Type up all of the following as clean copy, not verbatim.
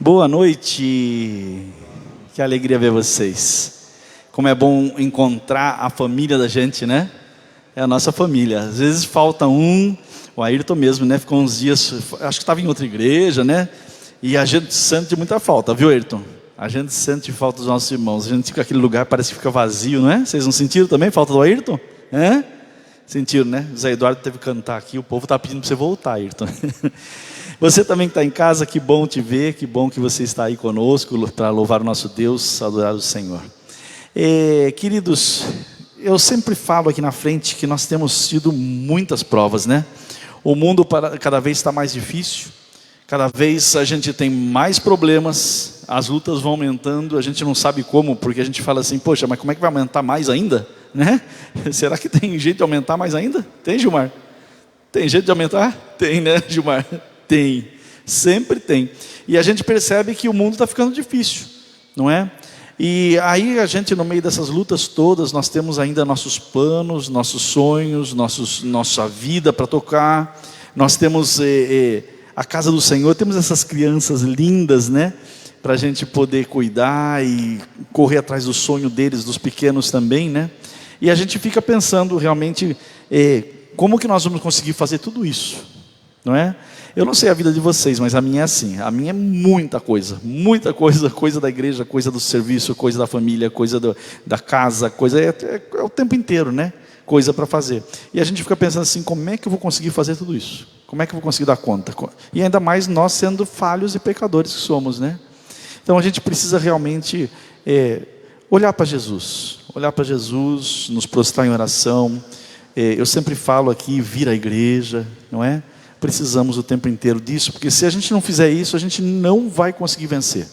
Boa noite, que alegria ver vocês. Como é bom encontrar a família da gente, né? É a nossa família. Às vezes falta um, o Ayrton mesmo, né? Ficou uns dias, acho que estava em outra igreja, né? E a gente sente muita falta, viu, Ayrton? A gente sente falta dos nossos irmãos. A gente fica naquele lugar, parece que fica vazio, não é? Vocês não sentiram também falta do Ayrton? É? Sentiram, né? O Zé Eduardo teve que cantar aqui, o povo está pedindo para você voltar, Ayrton. Você também que está em casa, que bom te ver, que bom que você está aí conosco para louvar o nosso Deus, adorar o Senhor. Queridos, eu sempre falo aqui na frente que nós temos tido muitas provas, né? O mundo cada vez está mais difícil, cada vez a gente tem mais problemas, as lutas vão aumentando, a gente não sabe como, porque a gente fala assim, poxa, mas como é que vai aumentar mais ainda? Né? Será que tem jeito de aumentar mais ainda? Tem, Gilmar? Tem jeito de aumentar? Tem, né, Gilmar? Tem, sempre tem. E a gente percebe que o mundo está ficando difícil, não é? E aí a gente, no meio dessas lutas todas, nós temos ainda nossos planos, nossos sonhos, nossa vida para tocar. Nós temos a casa do Senhor, temos essas crianças lindas, né? Para a gente poder cuidar e correr atrás do sonho deles, dos pequenos também, né? E a gente fica pensando realmente, como que nós vamos conseguir fazer tudo isso, não é? Eu não sei a vida de vocês, mas a minha é assim. A minha é muita coisa, coisa da igreja, coisa do serviço, coisa da família, coisa da casa, coisa é o tempo inteiro, né? Coisa para fazer. E a gente fica pensando assim, como é que eu vou conseguir fazer tudo isso? Como é que eu vou conseguir dar conta? E ainda mais nós sendo falhos e pecadores que somos, né? Então a gente precisa realmente olhar para Jesus, nos prostrar em oração. Eu sempre falo aqui, vir à igreja, não é? Precisamos o tempo inteiro disso, porque se a gente não fizer isso, a gente não vai conseguir vencer.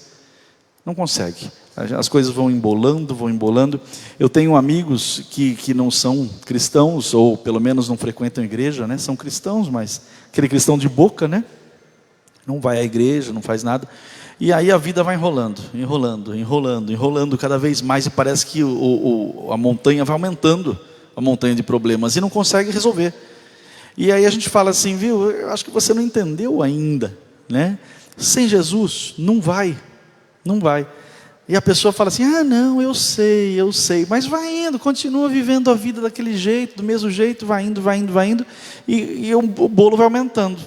Não consegue. As coisas vão embolando. Eu tenho amigos que não são cristãos, ou pelo menos não frequentam a igreja, né? São cristãos, mas aquele cristão de boca, né? Não vai à igreja, não faz nada. E aí a vida vai enrolando cada vez mais, e parece que a montanha vai aumentando, a montanha de problemas, e não consegue resolver. E aí a gente fala assim, viu, eu acho que você não entendeu ainda, né? Sem Jesus, não vai. E a pessoa fala assim, não, eu sei, mas vai indo, continua vivendo a vida daquele jeito, do mesmo jeito, vai indo, e o bolo vai aumentando,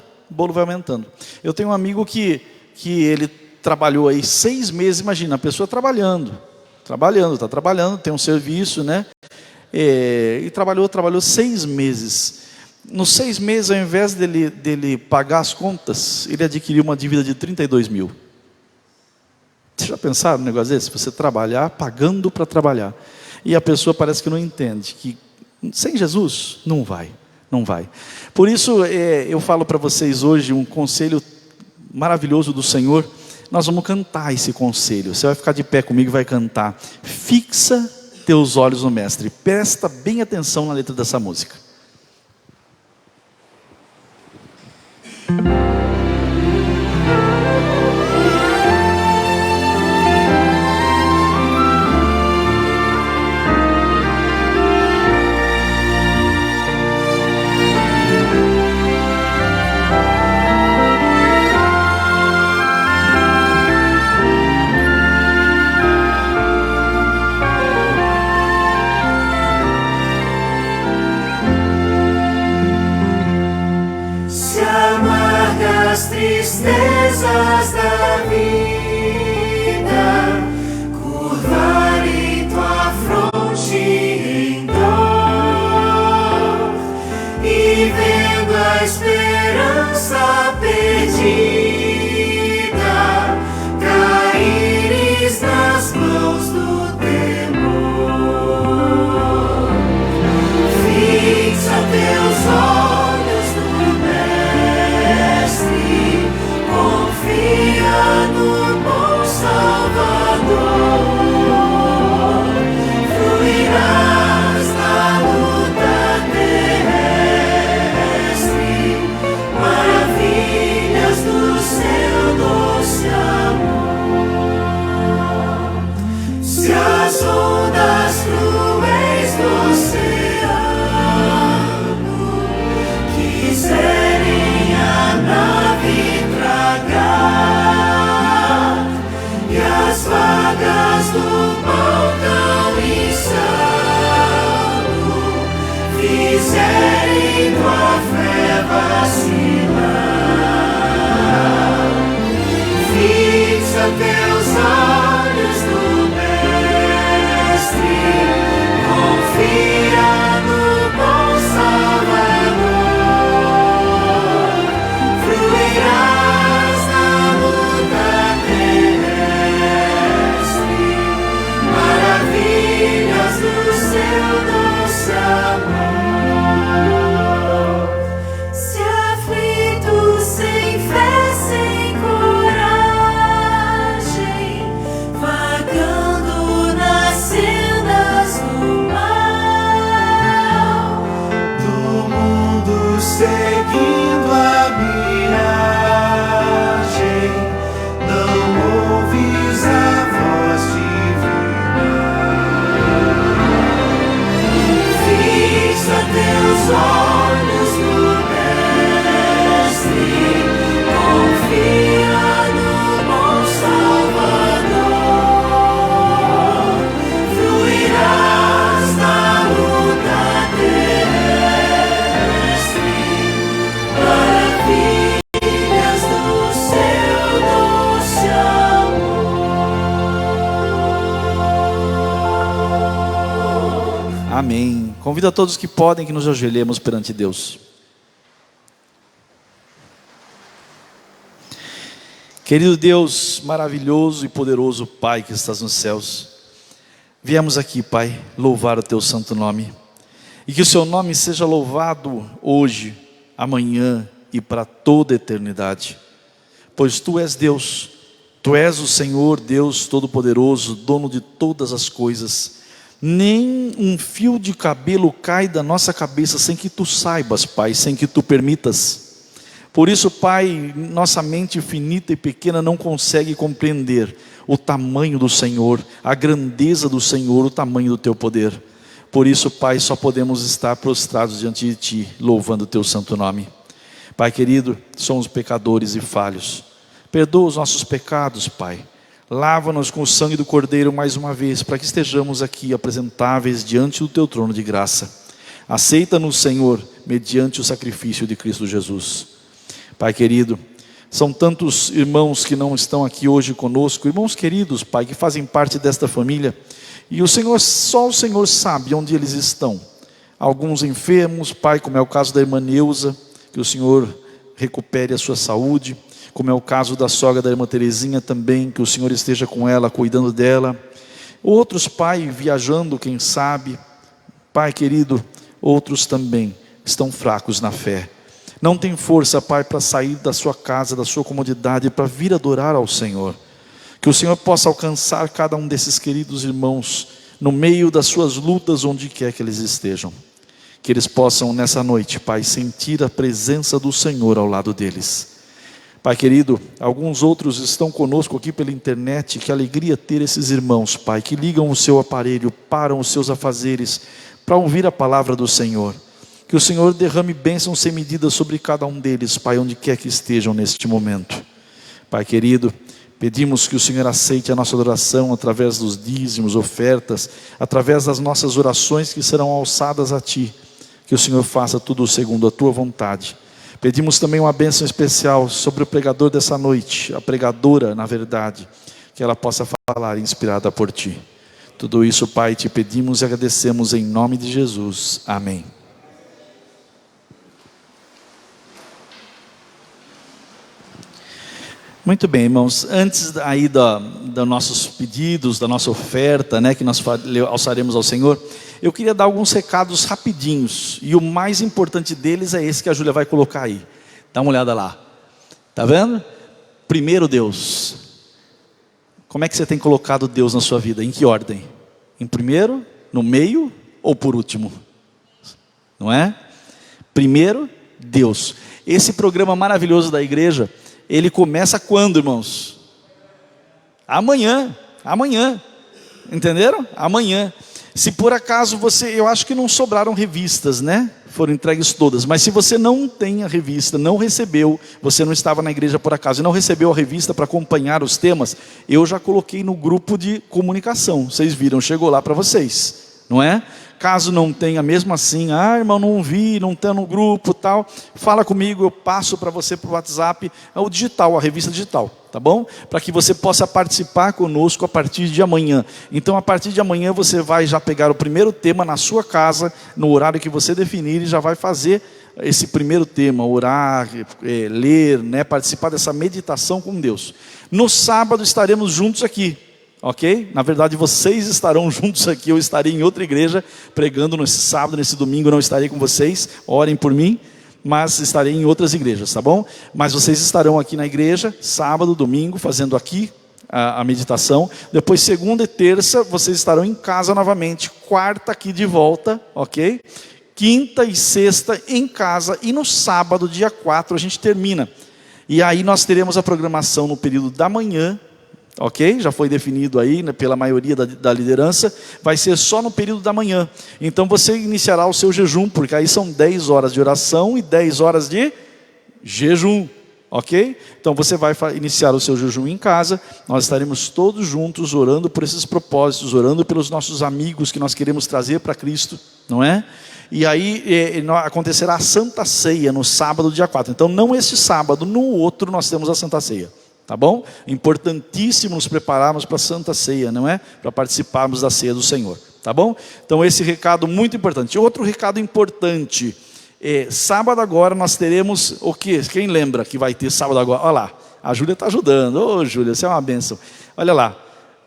Eu tenho um amigo que ele trabalhou aí 6 meses, imagina, a pessoa trabalhando, tem um serviço, né? E trabalhou 6 meses. Nos 6 meses, ao invés dele pagar as contas, ele adquiriu uma dívida de 32 mil. Vocês já pensaram no negócio desse? Você trabalhar, pagando para trabalhar. E a pessoa parece que não entende, que sem Jesus, não vai. Por isso, eu falo para vocês hoje um conselho maravilhoso do Senhor. Nós vamos cantar esse conselho. Você vai ficar de pé comigo e vai cantar. Fixa teus olhos no Mestre. Presta bem atenção na letra dessa música. Tristezas da vida curvarem tua fronte em dor, e vendo a esperança perdida caíres nas mãos do temor. Fixa teus olhos no Mestre, confia no bom Salvador, fluirás na luta terrestre, maravilhas do seu doce amor. Se as ondas cruéis do oceano quiserem a nave tragar, tua fé vacilar. Fixa teus olhos no Mestre, confia no bom Salvador. Fluirás na luta terrestre, maravilhas do seu doce amor. Se aflito sem fé, sem coragem, vagando nas sendas do mal, do mundo seguindo a miragem, não ouves a voz divina. Fixa teus olhos no Mestre, confia no bom Salvador. Fluirás na luta terrestre, maravilhas do seu doce amor. Amém. Convido a todos que podem que nos ajoelhemos perante Deus. Querido Deus, maravilhoso e poderoso Pai que estás nos céus, viemos aqui, Pai, louvar o teu santo nome, e que o seu nome seja louvado hoje, amanhã e para toda a eternidade, pois tu és Deus, tu és o Senhor Deus Todo-Poderoso, dono de todas as coisas. Nem um fio de cabelo cai da nossa cabeça sem que tu saibas, Pai, sem que tu permitas. Por isso, Pai, nossa mente finita e pequena não consegue compreender o tamanho do Senhor, a grandeza do Senhor, o tamanho do teu poder. Por isso, Pai, só podemos estar prostrados diante de ti, louvando o teu santo nome. Pai querido, somos pecadores e falhos. Perdoa os nossos pecados, Pai. Lava-nos com o sangue do Cordeiro mais uma vez, para que estejamos aqui apresentáveis diante do teu trono de graça. Aceita-nos, Senhor, mediante o sacrifício de Cristo Jesus. Pai querido, são tantos irmãos que não estão aqui hoje conosco, irmãos queridos, Pai, que fazem parte desta família, e só o Senhor sabe onde eles estão. Alguns enfermos, Pai, como é o caso da irmã Neuza, que o Senhor recupere a sua saúde, como é o caso da sogra da irmã Terezinha também, que o Senhor esteja com ela, cuidando dela. Outros, Pai, viajando, quem sabe. Pai querido, outros também estão fracos na fé. Não tem força, Pai, para sair da sua casa, da sua comodidade, para vir adorar ao Senhor. Que o Senhor possa alcançar cada um desses queridos irmãos, no meio das suas lutas, onde quer que eles estejam. Que eles possam nessa noite, Pai, sentir a presença do Senhor ao lado deles. Pai querido, alguns outros estão conosco aqui pela internet. Que alegria ter esses irmãos, Pai, que ligam o seu aparelho, param os seus afazeres, para ouvir a palavra do Senhor. Que o Senhor derrame bênçãos sem medida sobre cada um deles, Pai, onde quer que estejam neste momento. Pai querido, pedimos que o Senhor aceite a nossa adoração através dos dízimos, ofertas, através das nossas orações que serão alçadas a Ti. Que o Senhor faça tudo segundo a Tua vontade. Pedimos também uma bênção especial sobre o pregador dessa noite, a pregadora, na verdade, que ela possa falar inspirada por Ti. Tudo isso, Pai, te pedimos e agradecemos em nome de Jesus. Amém. Muito bem, irmãos, antes aí dos nossos pedidos, da nossa oferta, né, que nós alçaremos ao Senhor, eu queria dar alguns recados rapidinhos, e o mais importante deles é esse que a Júlia vai colocar aí. Dá uma olhada lá, tá vendo? Primeiro Deus. Como é que você tem colocado Deus na sua vida? Em que ordem? Em primeiro, no meio ou por último? Não é? Primeiro, Deus. Esse programa maravilhoso da igreja, ele começa quando, irmãos? Amanhã, entenderam? Amanhã. Se por acaso eu acho que não sobraram revistas, né? Foram entregues todas, mas se você não tem a revista, não recebeu, você não estava na igreja por acaso e não recebeu a revista para acompanhar os temas, eu já coloquei no grupo de comunicação, vocês viram, chegou lá para vocês, não é? Caso não tenha, mesmo assim, irmão, não vi, não está no grupo, tal, fala comigo, eu passo para você para o WhatsApp, o digital, a revista digital, tá bom? Para que você possa participar conosco a partir de amanhã. Então, a partir de amanhã, você vai já pegar o primeiro tema na sua casa, no horário que você definir, e já vai fazer esse primeiro tema, orar, ler, né, participar dessa meditação com Deus. No sábado estaremos juntos aqui, ok? Na verdade vocês estarão juntos aqui, eu estarei em outra igreja pregando nesse sábado, nesse domingo não estarei com vocês, orem por mim, mas estarei em outras igrejas, tá bom? Mas vocês estarão aqui na igreja, sábado, domingo, fazendo aqui a meditação. Depois segunda e terça vocês estarão em casa novamente, quarta aqui de volta, ok? Quinta e sexta em casa, e no sábado, dia 4, a gente termina. E aí nós teremos a programação no período da manhã, ok? Já foi definido aí, né, pela maioria da liderança, vai ser só no período da manhã. Então você iniciará o seu jejum, porque aí são 10 horas de oração e 10 horas de jejum, ok? Então você vai iniciar o seu jejum em casa, nós estaremos todos juntos orando por esses propósitos, orando pelos nossos amigos que nós queremos trazer para Cristo, não é? E aí acontecerá a Santa Ceia no sábado, dia 4. Então não este sábado, no outro nós temos a Santa Ceia. Tá bom? Importantíssimo nos prepararmos para a Santa Ceia, não é? Para participarmos da ceia do Senhor. Tá bom? Então esse recado muito importante. Outro recado importante. Sábado agora nós teremos o quê? Quem lembra que vai ter sábado agora? Olha lá, a Júlia está ajudando. Ô Júlia, você é uma bênção. Olha lá.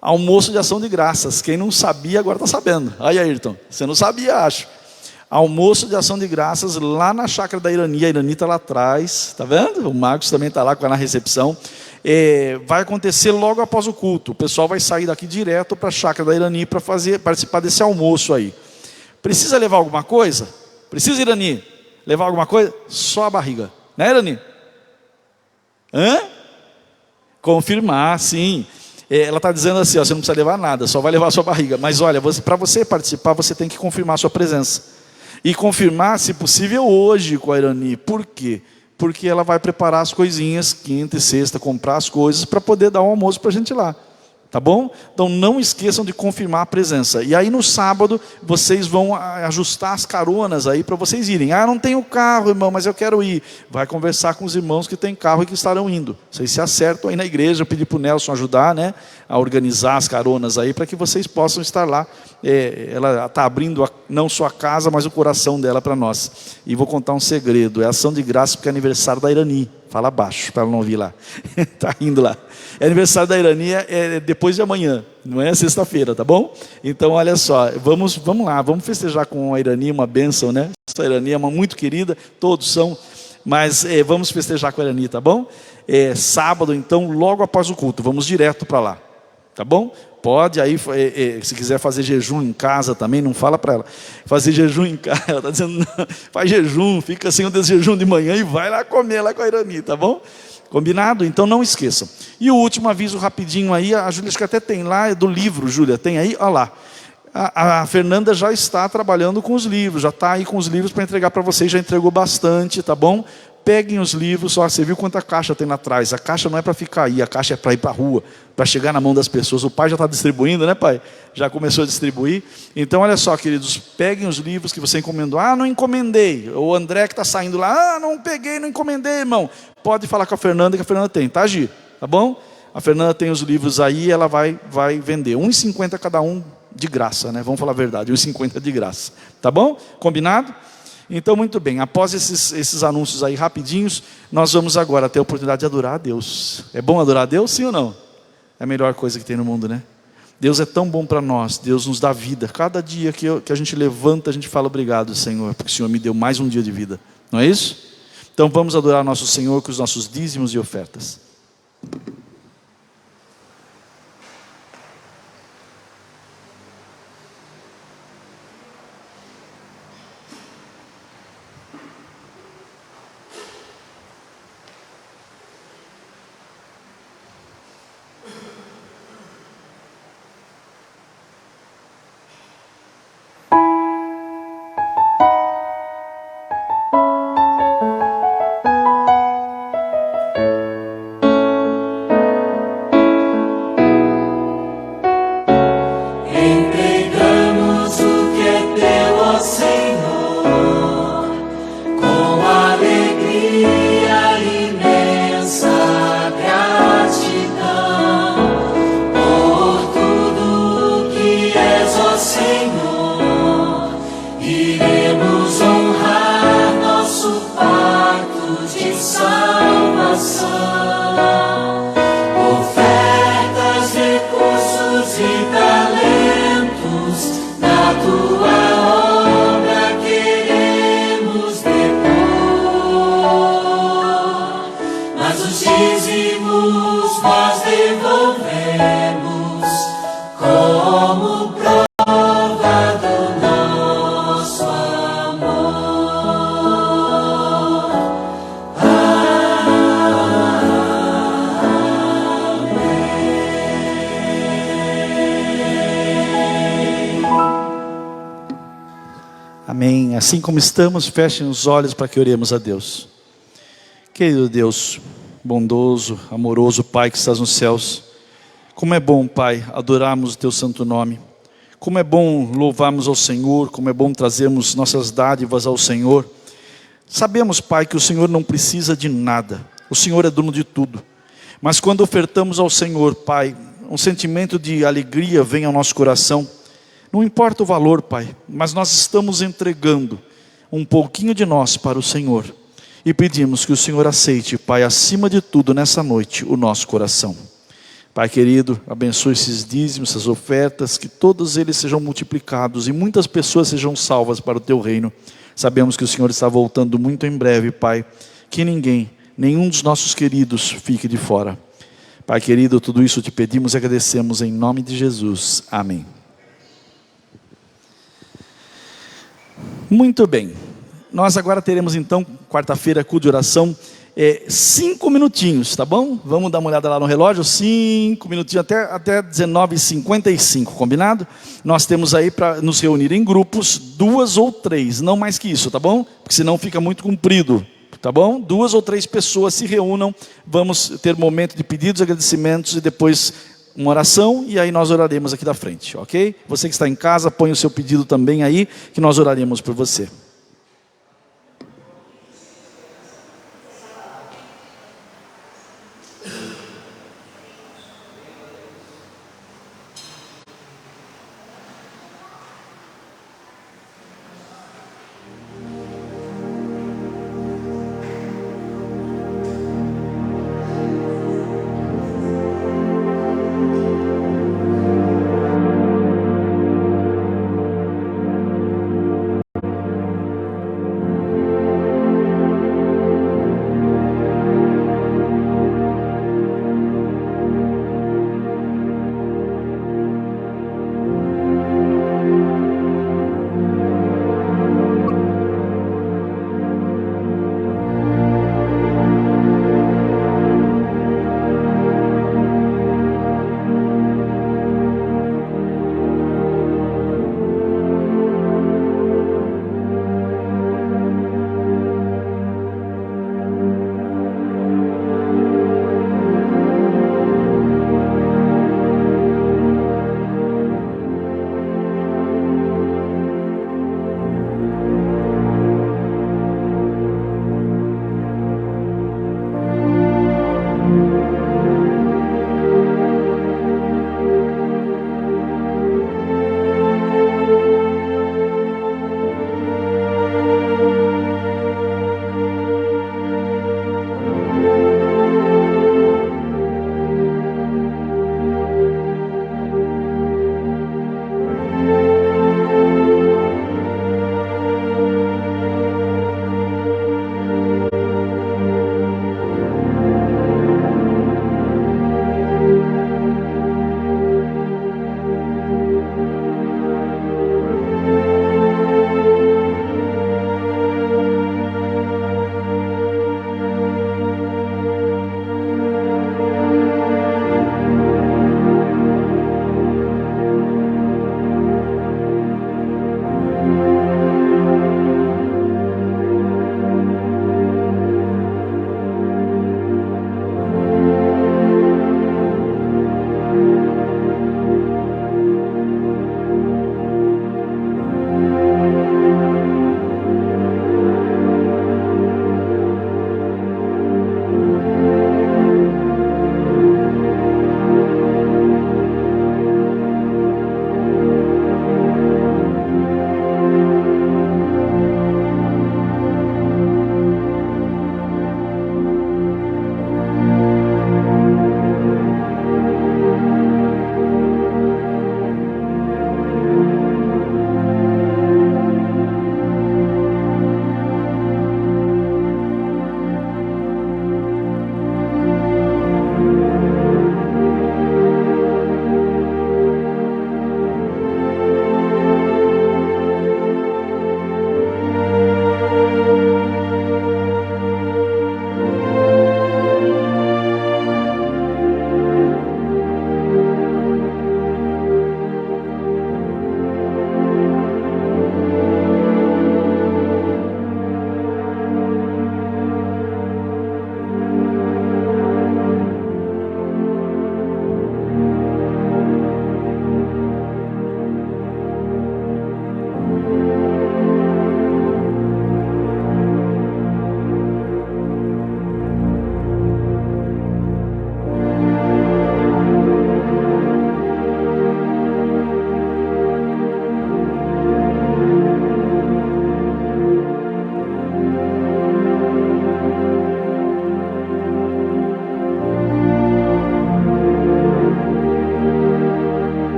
Almoço de ação de graças. Quem não sabia agora está sabendo. Aí Ayrton, você não sabia, acho. Almoço de ação de graças lá na chácara da Irani. A Irani está lá atrás, tá vendo? O Marcos também está lá na recepção. Vai acontecer logo após o culto. O pessoal vai sair daqui direto para a chácara da Irani para participar desse almoço aí. Precisa levar alguma coisa? Precisa, Irani, levar alguma coisa? Só a barriga, né, Irani? Confirmar, sim. Ela está dizendo assim, ó, você não precisa levar nada, só vai levar a sua barriga. Mas olha, para você participar, você tem que confirmar a sua presença. E confirmar, se possível, hoje com a Irani. Por quê? Porque ela vai preparar as coisinhas, quinta e sexta, comprar as coisas para poder dar um almoço para a gente lá. Tá bom? Então não esqueçam de confirmar a presença. E aí no sábado, vocês vão ajustar as caronas aí para vocês irem. Não tenho carro, irmão, mas eu quero ir. Vai conversar com os irmãos que têm carro e que estarão indo. Vocês se acertam aí na igreja. Eu pedi para o Nelson ajudar, né, a organizar as caronas aí, para que vocês possam estar lá. Ela está abrindo não só a casa, mas o coração dela para nós. E vou contar um segredo. É ação de graça porque é aniversário da Irani. Fala baixo, para ela não ouvir lá. Está indo lá. Aniversário da Irani depois de amanhã, não é sexta-feira, tá bom? Então, olha só, vamos lá, vamos festejar com a Irani, uma bênção, né? A Irani é uma muito querida, todos são, mas vamos festejar com a Irani, tá bom? Sábado, então, logo após o culto, vamos direto para lá, tá bom? Pode, aí, se quiser fazer jejum em casa também, não fala para ela, fazer jejum em casa, ela está dizendo, não, faz jejum, fica sem o jejum de manhã e vai lá comer lá com a Irani, tá bom? Combinado? Então não esqueçam. E o último aviso rapidinho aí, a Júlia acho que até tem lá, é do livro, Júlia, tem aí? Olha lá. A Fernanda já está trabalhando com os livros, já está aí com os livros para entregar para vocês, já entregou bastante, tá bom? Peguem os livros, só você viu quanta caixa tem lá atrás. A caixa não é para ficar aí, a caixa é para ir para a rua, para chegar na mão das pessoas. O pai já está distribuindo, né, pai? Já começou a distribuir. Então, olha só, queridos, peguem os livros que você encomendou. Não encomendei. O André que está saindo lá, não peguei, não encomendei, irmão. Pode falar com a Fernanda, que a Fernanda tem, tá, Gi? Tá bom? A Fernanda tem os livros aí, ela vai vender. R$1,50 cada um de graça, né? Vamos falar a verdade, R$1,50 de graça. Tá bom? Combinado? Então, muito bem, após esses anúncios aí rapidinhos, nós vamos agora ter a oportunidade de adorar a Deus. É bom adorar a Deus, sim ou não? É a melhor coisa que tem no mundo, né? Deus é tão bom para nós, Deus nos dá vida. Cada dia que a gente levanta, a gente fala obrigado, Senhor, porque o Senhor me deu mais um dia de vida. Não é isso? Então vamos adorar nosso Senhor com os nossos dízimos e ofertas. Amém. Assim como estamos, fechem os olhos para que oremos a Deus. Querido Deus, bondoso, amoroso Pai que estás nos céus, como é bom, Pai, adorarmos o Teu santo nome. Como é bom louvarmos ao Senhor, como é bom trazermos nossas dádivas ao Senhor. Sabemos, Pai, que o Senhor não precisa de nada, o Senhor é dono de tudo. Mas quando ofertamos ao Senhor, Pai, um sentimento de alegria vem ao nosso coração. Não importa o valor, Pai, mas nós estamos entregando um pouquinho de nós para o Senhor. E pedimos que o Senhor aceite, Pai, acima de tudo nessa noite, o nosso coração. Pai querido, abençoe esses dízimos, essas ofertas, que todos eles sejam multiplicados e muitas pessoas sejam salvas para o Teu reino. Sabemos que o Senhor está voltando muito em breve, Pai, que ninguém, nenhum dos nossos queridos fique de fora. Pai querido, tudo isso te pedimos e agradecemos em nome de Jesus. Amém. Muito bem. Nós agora teremos então, quarta-feira, culto de oração, 5 minutinhos, tá bom? Vamos dar uma olhada lá no relógio, 5 minutinhos, até 19h55, combinado? Nós temos aí para nos reunir em grupos, 2 ou 3, não mais que isso, tá bom? Porque senão fica muito comprido, tá bom? 2 ou 3 pessoas se reúnam, vamos ter momento de pedidos, agradecimentos e depois uma oração, e aí nós oraremos aqui da frente, ok? Você que está em casa, põe o seu pedido também aí, que nós oraremos por você.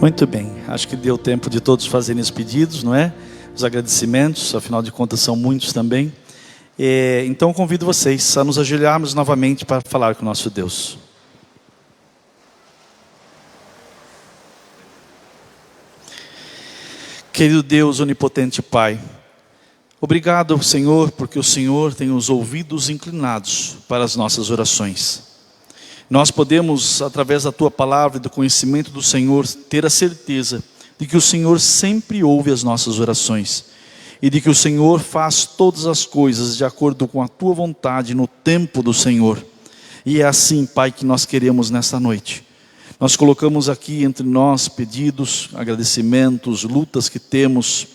Muito bem, acho que deu tempo de todos fazerem os pedidos, não é? Os agradecimentos, afinal de contas são muitos também. Então convido vocês a nos ajoelharmos novamente para falar com o nosso Deus. Querido Deus, onipotente Pai, obrigado, Senhor, porque o Senhor tem os ouvidos inclinados para as nossas orações. Nós podemos, através da Tua palavra e do conhecimento do Senhor, ter a certeza de que o Senhor sempre ouve as nossas orações e de que o Senhor faz todas as coisas de acordo com a Tua vontade no tempo do Senhor. E é assim, Pai, que nós queremos nesta noite. Nós colocamos aqui entre nós pedidos, agradecimentos, lutas que temos,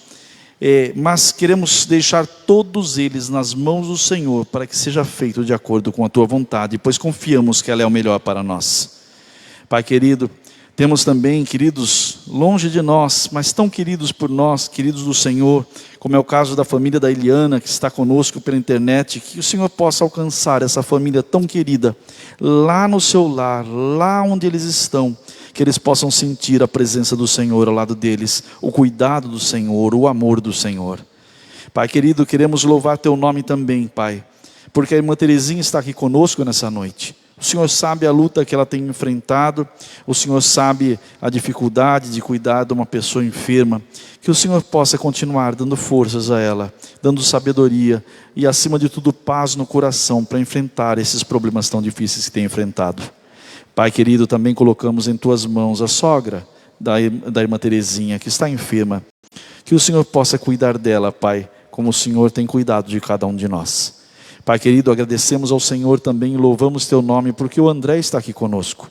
mas queremos deixar todos eles nas mãos do Senhor, para que seja feito de acordo com a Tua vontade, pois confiamos que ela é o melhor para nós. Pai querido, temos também queridos longe de nós, mas tão queridos por nós, queridos do Senhor, como é o caso da família da Eliana, que está conosco pela internet, que o Senhor possa alcançar essa família tão querida, lá no seu lar, lá onde eles estão, que eles possam sentir a presença do Senhor ao lado deles, o cuidado do Senhor, o amor do Senhor. Pai querido, queremos louvar Teu nome também, Pai, porque a irmã Terezinha está aqui conosco nessa noite. O Senhor sabe a luta que ela tem enfrentado, o Senhor sabe a dificuldade de cuidar de uma pessoa enferma. Que o Senhor possa continuar dando forças a ela, dando sabedoria e, acima de tudo, paz no coração para enfrentar esses problemas tão difíceis que tem enfrentado. Pai querido, também colocamos em Tuas mãos a sogra da irmã Terezinha, que está enferma. Que o Senhor possa cuidar dela, Pai, como o Senhor tem cuidado de cada um de nós. Pai querido, agradecemos ao Senhor também e louvamos Teu nome, porque o André está aqui conosco.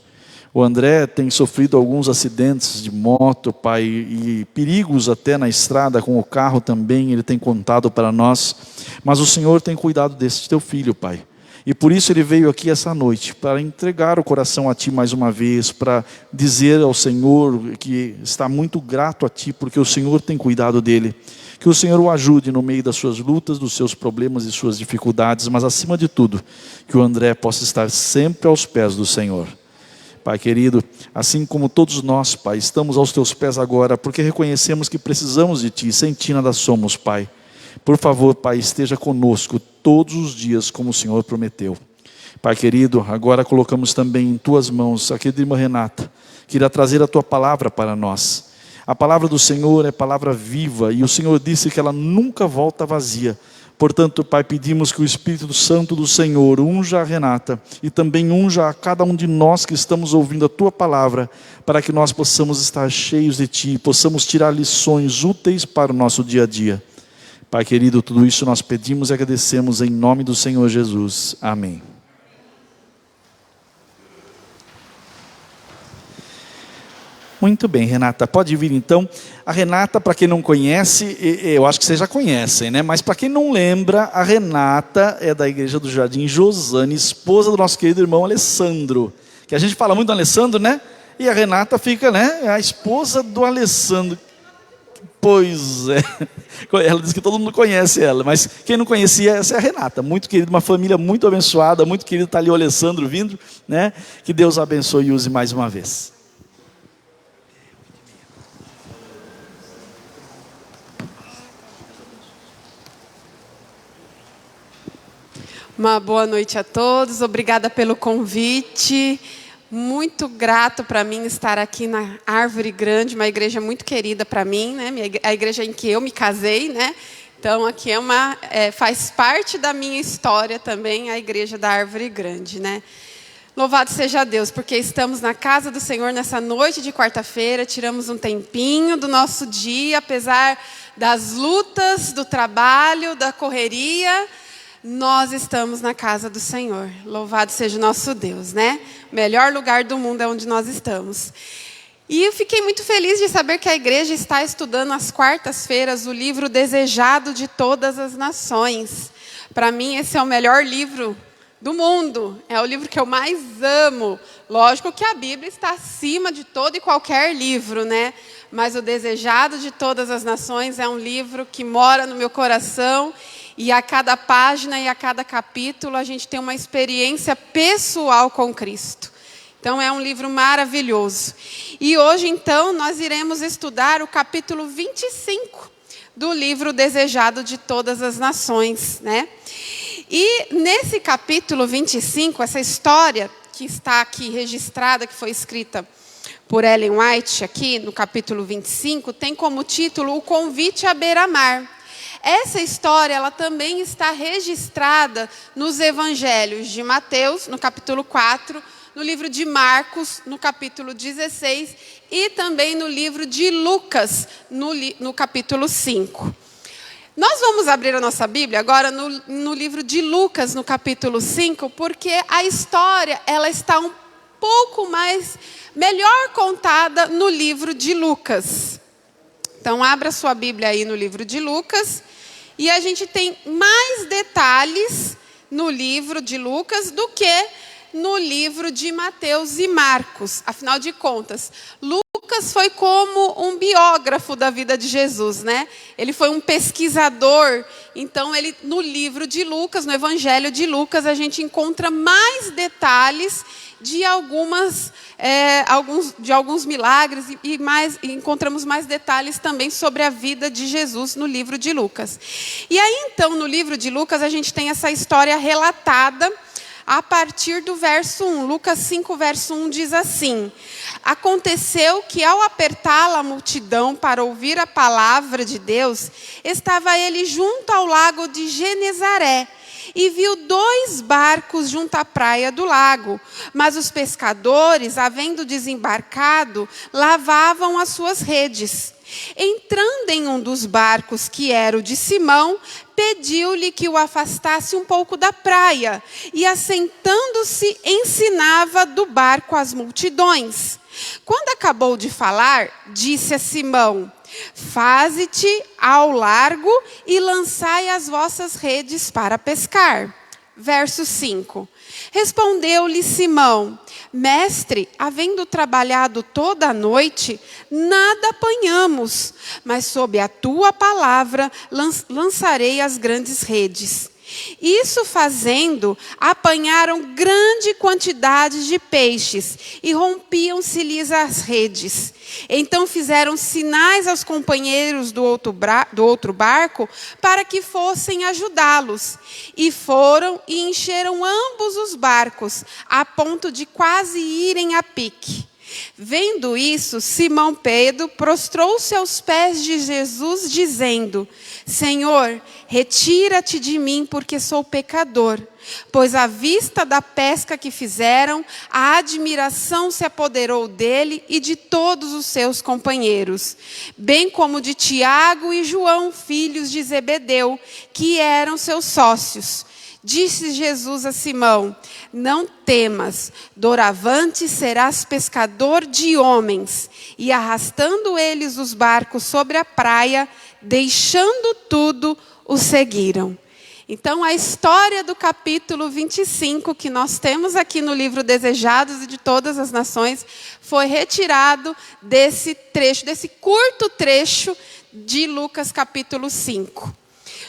O André tem sofrido alguns acidentes de moto, Pai, e perigos até na estrada com o carro também, ele tem contado para nós. Mas o Senhor tem cuidado desse Teu filho, Pai. E por isso ele veio aqui essa noite, para entregar o coração a Ti mais uma vez, para dizer ao Senhor que está muito grato a Ti, porque o Senhor tem cuidado dele. Que o Senhor o ajude no meio das suas lutas, dos seus problemas e suas dificuldades, mas acima de tudo, que o André possa estar sempre aos pés do Senhor. Pai querido, assim como todos nós, Pai, estamos aos Teus pés agora, porque reconhecemos que precisamos de Ti, sem Ti nada somos, Pai. Por favor, Pai, esteja conosco todos os dias, como o Senhor prometeu. Pai querido, agora colocamos também em Tuas mãos a querida irmã Renata, que irá trazer a Tua palavra para nós. A palavra do Senhor é palavra viva, e o Senhor disse que ela nunca volta vazia. Portanto, Pai, pedimos que o Espírito Santo do Senhor unja a Renata, e também unja a cada um de nós que estamos ouvindo a Tua palavra, para que nós possamos estar cheios de Ti, possamos tirar lições úteis para o nosso dia a dia. Pai querido, tudo isso nós pedimos e agradecemos em nome do Senhor Jesus. Amém. Muito bem, Renata, pode vir então. A Renata, para quem não conhece, eu acho que vocês já conhecem, né? Mas para quem não lembra, a Renata é da Igreja do Jardim Josane, esposa do nosso querido irmão Alessandro. Que a gente fala muito do Alessandro, né? E a Renata fica, né? É a esposa do Alessandro. Pois é. Ela diz que todo mundo conhece ela, mas quem não conhecia, essa é a Renata. Muito querida, uma família muito abençoada, muito querido, está ali o Alessandro vindo, né? Que Deus abençoe e use mais uma vez. Uma boa noite a todos, obrigada pelo convite. Muito grato para mim estar aqui na Árvore Grande, uma igreja muito querida para mim, né? A igreja em que eu me casei, né? Então aqui faz parte da minha história também, a igreja da Árvore Grande, né? Louvado seja Deus, porque estamos na casa do Senhor nessa noite de quarta-feira, tiramos um tempinho do nosso dia, apesar das lutas, do trabalho, da correria. Nós estamos na casa do Senhor. Louvado seja o nosso Deus, né? O melhor lugar do mundo é onde nós estamos. E eu fiquei muito feliz de saber que a igreja está estudando às quartas-feiras o livro Desejado de Todas as Nações. Para mim, esse é o melhor livro do mundo. É o livro que eu mais amo. Lógico que a Bíblia está acima de todo e qualquer livro, né? Mas o Desejado de Todas as Nações é um livro que mora no meu coração. E a cada página e a cada capítulo a gente tem uma experiência pessoal com Cristo. Então, é um livro maravilhoso. E hoje, então, nós iremos estudar o capítulo 25 do livro Desejado de Todas as Nações, né? E nesse capítulo 25, essa história que está aqui registrada, que foi escrita por Ellen White, aqui no capítulo 25, tem como título O Convite à Beira-Mar. Essa história, ela também está registrada nos evangelhos de Mateus, no capítulo 4, no livro de Marcos, no capítulo 16, e também no livro de Lucas, no capítulo 5. Nós vamos abrir a nossa Bíblia agora no livro de Lucas, no capítulo 5, porque a história ela está um pouco melhor contada no livro de Lucas. Então, abra sua Bíblia aí no livro de Lucas, e a gente tem mais detalhes no livro de Lucas do que no livro de Mateus e Marcos. Afinal de contas, Lucas foi como um biógrafo da vida de Jesus, né? Ele foi um pesquisador. Então, no livro de Lucas, no Evangelho de Lucas, a gente encontra mais detalhes de alguns milagres e encontramos mais detalhes também sobre a vida de Jesus no livro de Lucas. E aí, então, no livro de Lucas, a gente tem essa história relatada a partir do verso 1. Lucas 5, verso 1 diz assim: Aconteceu que, ao apertá-la a multidão para ouvir a palavra de Deus, estava ele junto ao lago de Genezaré, e viu 2 barcos junto à praia do lago. Mas os pescadores, havendo desembarcado, lavavam as suas redes. Entrando em um dos barcos, que era o de Simão, pediu-lhe que o afastasse um pouco da praia, e assentando-se, ensinava do barco as multidões. Quando acabou de falar, disse a Simão: Faze-te ao largo e lançai as vossas redes para pescar. Verso 5. Respondeu-lhe Simão: Mestre, havendo trabalhado toda a noite, nada apanhamos, mas sob a tua palavra lançarei as grandes redes. Isso fazendo, apanharam grande quantidade de peixes e rompiam-se-lhes as redes. Então fizeram sinais aos companheiros do outro barco para que fossem ajudá-los. E foram e encheram ambos os barcos, a ponto de quase irem a pique. Vendo isso, Simão Pedro prostrou-se aos pés de Jesus, dizendo: Senhor, retira-te de mim, porque sou pecador. Pois à vista da pesca que fizeram, a admiração se apoderou dele e de todos os seus companheiros, bem como de Tiago e João, filhos de Zebedeu, que eram seus sócios. Disse Jesus a Simão: Não temas, doravante serás pescador de homens. E arrastando eles os barcos sobre a praia, deixando tudo, o seguiram. Então, a história do capítulo 25, que nós temos aqui no livro Desejados e de Todas as Nações, foi retirado desse trecho, desse curto trecho de Lucas capítulo 5.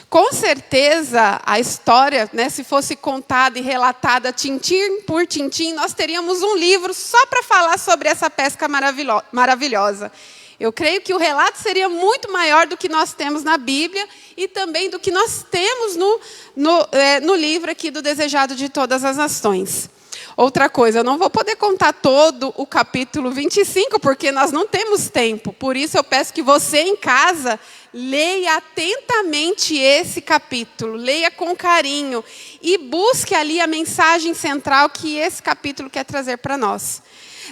Com certeza, a história, né, se fosse contada e relatada tintim por tintim, nós teríamos um livro só para falar sobre essa pesca maravilhosa. Eu creio que o relato seria muito maior do que nós temos na Bíblia e também do que nós temos no livro aqui do Desejado de Todas as Nações. Outra coisa, eu não vou poder contar todo o capítulo 25, porque nós não temos tempo. Por isso eu peço que você em casa leia atentamente esse capítulo, leia com carinho e busque ali a mensagem central que esse capítulo quer trazer para nós.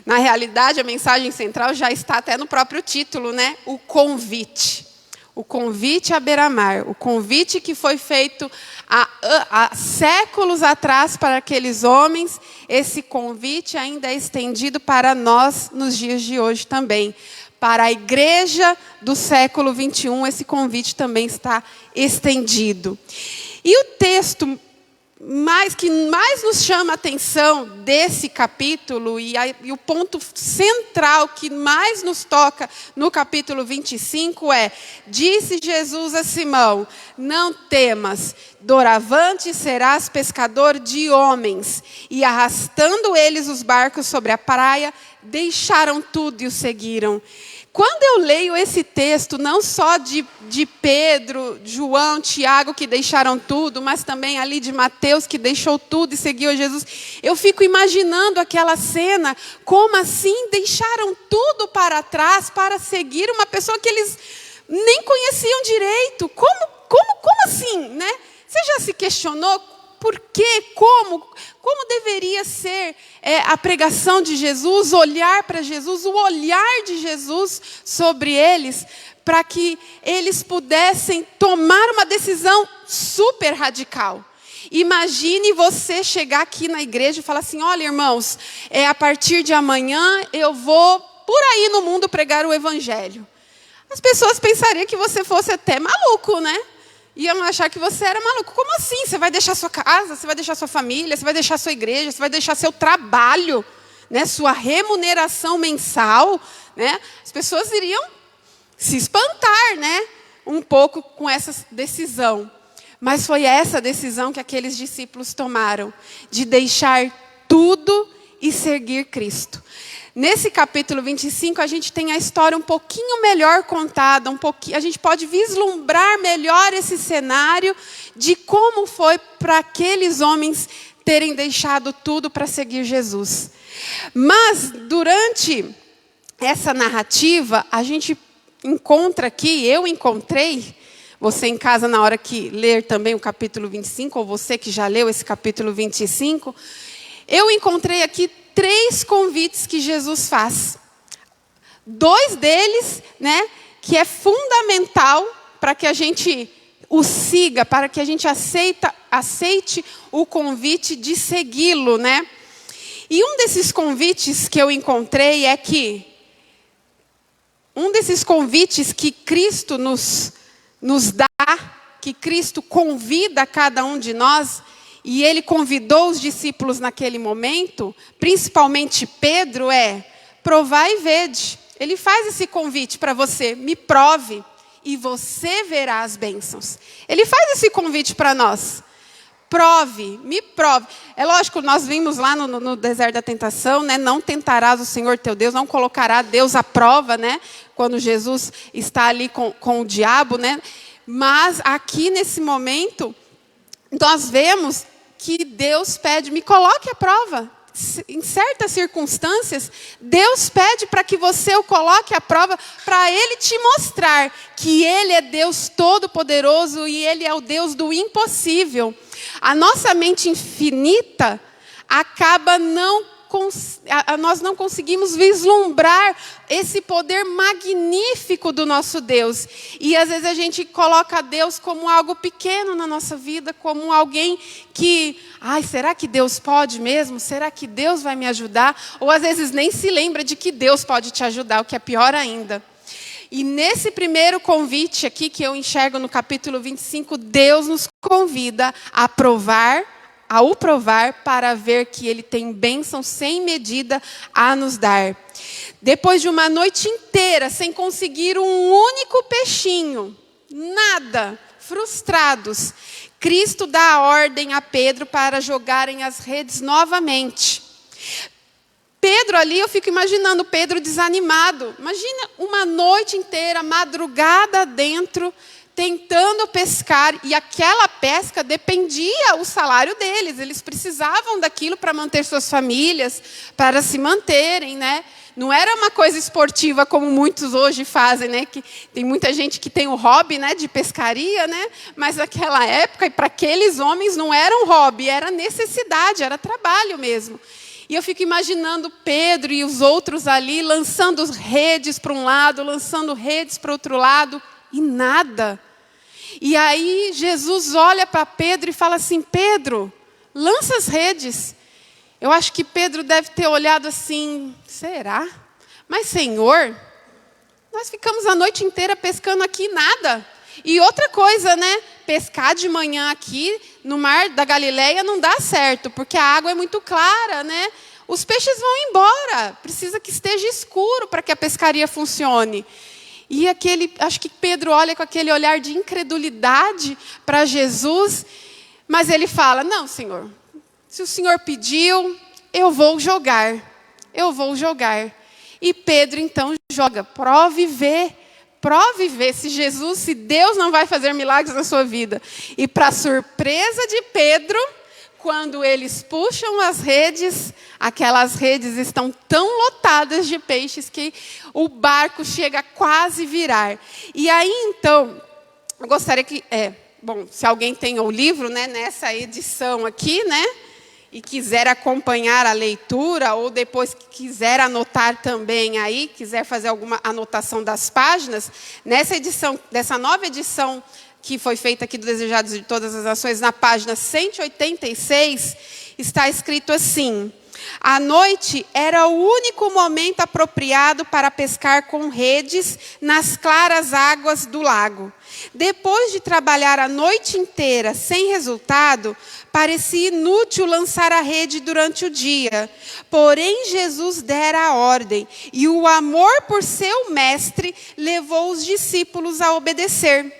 Na realidade, a mensagem central já está até no próprio título, né? O convite. O convite à beira-mar. O convite que foi feito há séculos atrás para aqueles homens. Esse convite ainda é estendido para nós nos dias de hoje também. Para a igreja do século 21, esse convite também está estendido. E o texto que mais nos chama a atenção desse capítulo, e o ponto central que mais nos toca no capítulo 25 é: disse Jesus a Simão, não temas, doravante serás pescador de homens. E arrastando eles os barcos sobre a praia, deixaram tudo e o seguiram. Quando eu leio esse texto, não só de Pedro, João, Tiago, que deixaram tudo, mas também ali de Mateus, que deixou tudo e seguiu a Jesus, eu fico imaginando aquela cena, como assim deixaram tudo para trás para seguir uma pessoa que eles nem conheciam direito? Como assim, né? Você já se questionou por quê? Como deveria ser a pregação de Jesus, olhar para Jesus, o olhar de Jesus sobre eles, para que eles pudessem tomar uma decisão super radical. Imagine você chegar aqui na igreja e falar assim: olha, irmãos, a partir de amanhã eu vou por aí no mundo pregar o evangelho. As pessoas pensariam que você fosse até maluco, né? Iam achar que você era maluco. Como assim? Você vai deixar sua casa, você vai deixar sua família, você vai deixar sua igreja, você vai deixar seu trabalho, né? Sua remuneração mensal, né? As pessoas iriam se espantar, né? Um pouco com essa decisão. Mas foi essa decisão que aqueles discípulos tomaram, de deixar tudo e seguir Cristo. Nesse capítulo 25, a gente tem a história um pouquinho melhor contada, a gente pode vislumbrar melhor esse cenário de como foi para aqueles homens terem deixado tudo para seguir Jesus. Mas, durante essa narrativa, a gente encontra aqui, eu encontrei, você em casa na hora que ler também o capítulo 25, ou você que já leu esse capítulo 25, eu encontrei aqui 3 convites que Jesus faz. 2 deles, né, que é fundamental para que a gente o siga, para que a gente aceite o convite de segui-lo, né? E um desses convites que eu encontrei é que um desses convites que Cristo nos dá, que Cristo convida a cada um de nós, e ele convidou os discípulos naquele momento, principalmente Pedro, provai e vede. Ele faz esse convite para você: me prove e você verá as bênçãos. Ele faz esse convite para nós. Prove, me prove. É lógico, nós vimos lá no deserto da tentação, né? Não tentarás o Senhor teu Deus, não colocará Deus à prova, né? Quando Jesus está ali com o diabo, né? Mas aqui nesse momento, nós vemos que Deus pede: me coloque à prova. Em certas circunstâncias, Deus pede para que você o coloque à prova, para Ele te mostrar que Ele é Deus Todo-Poderoso e Ele é o Deus do impossível. A nossa mente infinita acaba nós não conseguimos vislumbrar esse poder magnífico do nosso Deus. E às vezes a gente coloca Deus como algo pequeno na nossa vida, como alguém que, será que Deus pode mesmo? Será que Deus vai me ajudar? Ou às vezes nem se lembra de que Deus pode te ajudar, o que é pior ainda. E nesse primeiro convite aqui que eu enxergo no capítulo 25, Deus nos convida a o provar para ver que Ele tem bênção sem medida a nos dar. Depois de uma noite inteira sem conseguir um único peixinho, nada, frustrados, Cristo dá a ordem a Pedro para jogarem as redes novamente. Pedro ali, eu fico imaginando Pedro desanimado. Imagina uma noite inteira, madrugada dentro, tentando pescar, e aquela pesca dependia o salário deles. Eles precisavam daquilo para manter suas famílias, para se manterem, né? Não era uma coisa esportiva como muitos hoje fazem, né? Que tem muita gente que tem o hobby, né, de pescaria, né? Mas naquela época, e para aqueles homens, não era um hobby, era necessidade, era trabalho mesmo. E eu fico imaginando Pedro e os outros ali lançando redes para um lado, lançando redes para o outro lado, e nada. E aí Jesus olha para Pedro e fala assim: Pedro, lança as redes. Eu acho que Pedro deve ter olhado assim: será? Mas Senhor, nós ficamos a noite inteira pescando aqui e nada. E outra coisa, né? pescar de manhã aqui no mar da Galileia não dá certo, porque a água é muito clara, né? Os peixes vão embora, precisa que esteja escuro para que a pescaria funcione. E acho que Pedro olha com aquele olhar de incredulidade para Jesus, mas ele fala: não, Senhor, se o Senhor pediu, eu vou jogar. E Pedro então joga, prove e vê se Deus não vai fazer milagres na sua vida. E para surpresa de Pedro, quando eles puxam as redes, aquelas redes estão tão lotadas de peixes que o barco chega a quase virar. E aí, então, eu gostaria que... se alguém tem o livro, né, nessa edição aqui, né, e quiser acompanhar a leitura, ou depois quiser anotar também aí, quiser fazer alguma anotação das páginas, nessa edição, dessa nova edição que foi feita aqui do Desejados de Todas as Nações, na página 186, está escrito assim: a noite era o único momento apropriado para pescar com redes nas claras águas do lago. Depois de trabalhar a noite inteira sem resultado, parecia inútil lançar a rede durante o dia. Porém, Jesus dera a ordem, e o amor por seu mestre levou os discípulos a obedecer.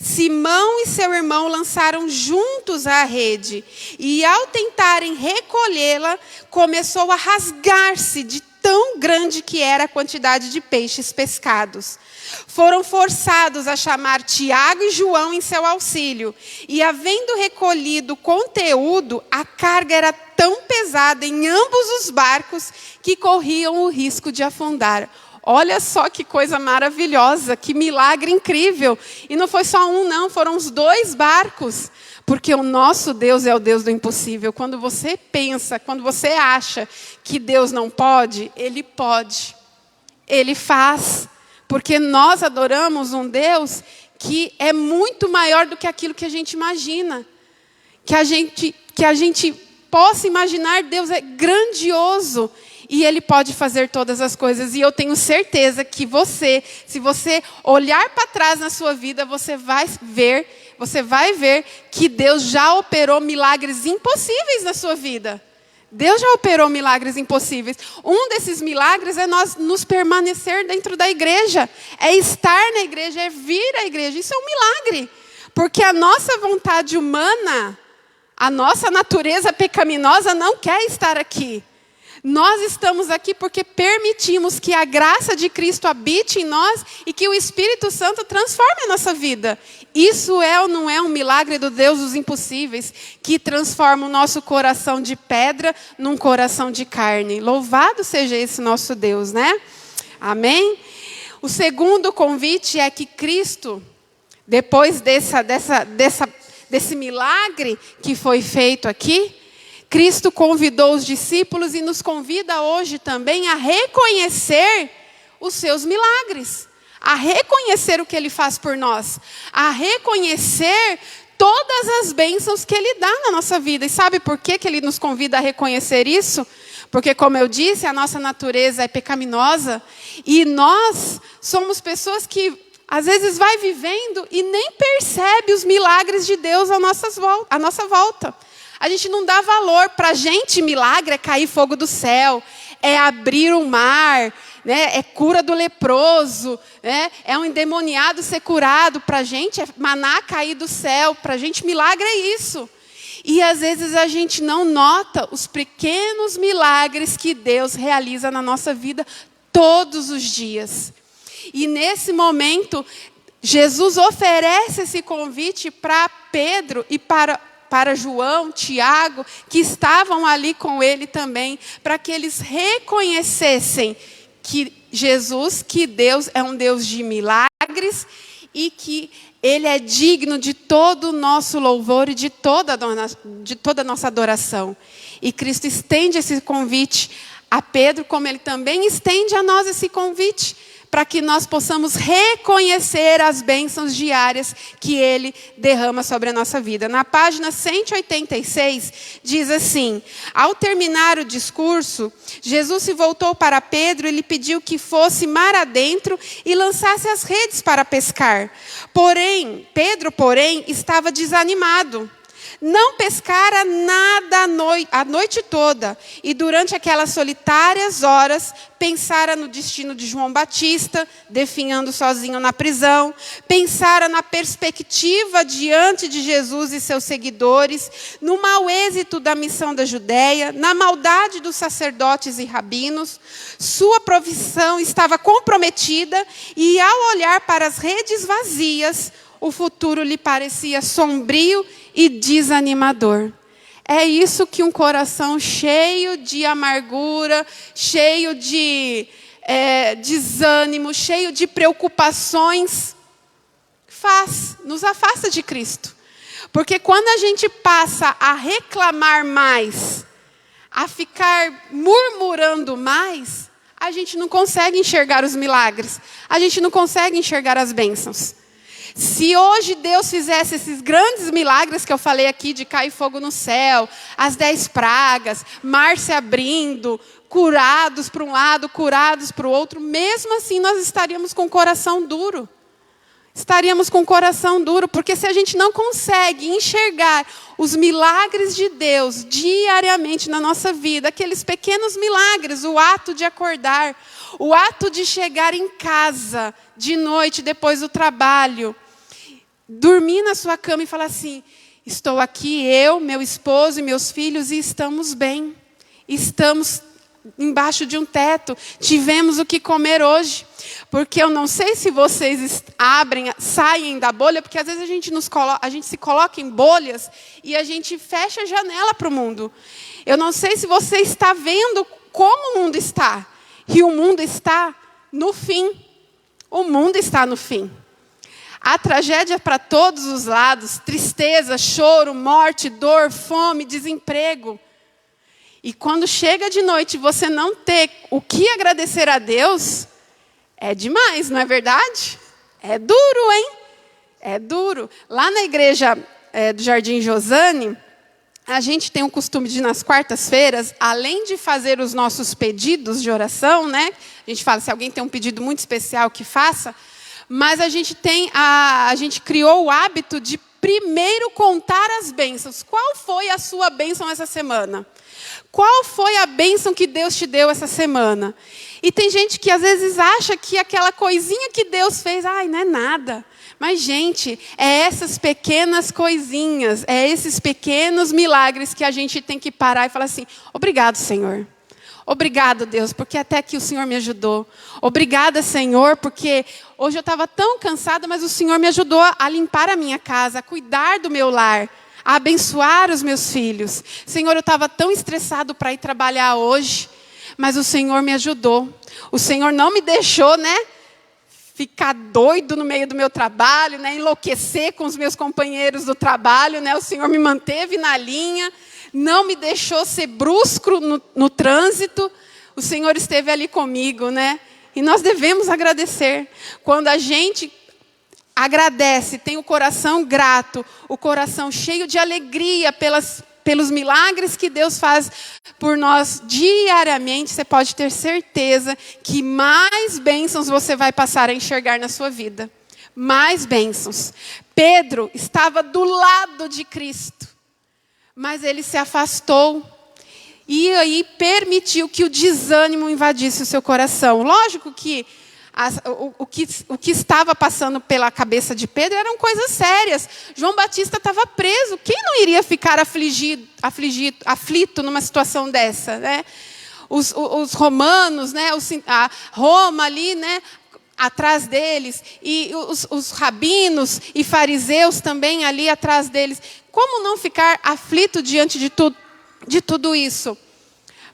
Simão e seu irmão lançaram juntos a rede, e ao tentarem recolhê-la, começou a rasgar-se de tão grande que era a quantidade de peixes pescados. Foram forçados a chamar Tiago e João em seu auxílio, e havendo recolhido o conteúdo, a carga era tão pesada em ambos os barcos que corriam o risco de afundar. Olha só que coisa maravilhosa, que milagre incrível. E não foi só um, não, foram os 2 barcos. Porque o nosso Deus é o Deus do impossível. Quando você pensa, quando você acha que Deus não pode, Ele pode. Ele faz. Porque nós adoramos um Deus que é muito maior do que aquilo que a gente imagina. Que a gente possa imaginar, Deus é grandioso. E Ele pode fazer todas as coisas. E eu tenho certeza que se você olhar para trás na sua vida, você vai ver que Deus já operou milagres impossíveis na sua vida. Deus já operou milagres impossíveis. Um desses milagres é nós nos permanecer dentro da igreja. É estar na igreja, é vir à igreja. Isso é um milagre. Porque a nossa vontade humana, a nossa natureza pecaminosa não quer estar aqui. Nós estamos aqui porque permitimos que a graça de Cristo habite em nós e que o Espírito Santo transforme a nossa vida. Isso é ou não é um milagre do Deus dos impossíveis, que transforma o nosso coração de pedra num coração de carne. Louvado seja esse nosso Deus, né? Amém? O segundo convite é que Cristo, depois desse milagre que foi feito aqui, Cristo convidou os discípulos e nos convida hoje também a reconhecer os seus milagres, a reconhecer o que Ele faz por nós, a reconhecer todas as bênçãos que Ele dá na nossa vida. E sabe por que Ele nos convida a reconhecer isso? Porque, como eu disse, a nossa natureza é pecaminosa e nós somos pessoas que às vezes vai vivendo e nem percebe os milagres de Deus à nossa volta. A gente não dá valor. Para a gente, milagre é cair fogo do céu, é abrir o mar, né? É cura do leproso, né? É um endemoniado ser curado. Para a gente é maná cair do céu. Para a gente, milagre é isso. E às vezes a gente não nota os pequenos milagres que Deus realiza na nossa vida todos os dias. E nesse momento, Jesus oferece esse convite para Pedro e para João, Tiago, que estavam ali com ele também, para que eles reconhecessem que Jesus, que Deus é um Deus de milagres e que Ele é digno de todo o nosso louvor e de toda a nossa adoração. E Cristo estende esse convite a Pedro, como Ele também estende a nós esse convite, para que nós possamos reconhecer as bênçãos diárias que Ele derrama sobre a nossa vida. Na página 186, diz assim: ao terminar o discurso, Jesus se voltou para Pedro e lhe pediu que fosse mar adentro e lançasse as redes para pescar. Pedro, estava desanimado. Não pescara nada a noite toda, e durante aquelas solitárias horas, pensara no destino de João Batista, definhando sozinho na prisão, pensara na perspectiva diante de Jesus e seus seguidores, no mau êxito da missão da Judéia, na maldade dos sacerdotes e rabinos. Sua profissão estava comprometida, e ao olhar para as redes vazias, o futuro lhe parecia sombrio e desanimador. É isso que um coração cheio de amargura, cheio de desânimo, cheio de preocupações faz, nos afasta de Cristo. Porque quando a gente passa a reclamar mais, a ficar murmurando mais, a gente não consegue enxergar os milagres, a gente não consegue enxergar as bênçãos. Se hoje Deus fizesse esses grandes milagres que eu falei aqui, de cair fogo no céu, as 10 pragas, mar se abrindo, curados para um lado, curados para o outro, mesmo assim nós estaríamos com o coração duro. Estaríamos com o coração duro, porque se a gente não consegue enxergar os milagres de Deus diariamente na nossa vida, aqueles pequenos milagres, o ato de acordar, o ato de chegar em casa de noite depois do trabalho, dormir na sua cama e falar assim: estou aqui, eu, meu esposo e meus filhos, e estamos bem. Estamos embaixo de um teto, tivemos o que comer hoje. Porque eu não sei se vocês saem da bolha, porque às vezes a gente se coloca em bolhas e a gente fecha a janela para o mundo. Eu não sei se você está vendo como o mundo está. E o mundo está no fim. O mundo está no fim. A tragédia para todos os lados, tristeza, choro, morte, dor, fome, desemprego. E quando chega de noite você não ter o que agradecer a Deus, é demais, não é verdade? É duro, hein? É duro. Lá na igreja do Jardim Josane, a gente tem o costume de, nas quartas-feiras, além de fazer os nossos pedidos de oração, né? A gente fala, se alguém tem um pedido muito especial, que faça. Mas a gente criou o hábito de primeiro contar as bênçãos. Qual foi a sua bênção essa semana? Qual foi a bênção que Deus te deu essa semana? E tem gente que às vezes acha que aquela coisinha que Deus fez, não é nada. Mas, gente, é essas pequenas coisinhas, é esses pequenos milagres que a gente tem que parar e falar assim: obrigado, Senhor. Obrigado, Deus, porque até aqui o Senhor me ajudou. Obrigada, Senhor, porque hoje eu estava tão cansada, mas o Senhor me ajudou a limpar a minha casa, a cuidar do meu lar, a abençoar os meus filhos. Senhor, eu estava tão estressado para ir trabalhar hoje, mas o Senhor me ajudou. O Senhor não me deixou, ficar doido no meio do meu trabalho, enlouquecer com os meus companheiros do trabalho, O Senhor me manteve na linha, não me deixou ser brusco no trânsito. O Senhor esteve ali comigo, E nós devemos agradecer. Quando a gente agradece, tem o coração grato, o coração cheio de alegria pelos milagres que Deus faz por nós diariamente, você pode ter certeza que mais bênçãos você vai passar a enxergar na sua vida. Mais bênçãos. Pedro estava do lado de Cristo, mas ele se afastou. E aí permitiu que o desânimo invadisse o seu coração. Lógico que o que estava passando pela cabeça de Pedro eram coisas sérias. João Batista estava preso. Quem não iria ficar aflito numa situação dessa? Os romanos, a Roma ali, atrás deles. E os rabinos e fariseus também ali atrás deles. Como não ficar aflito diante de tudo isso?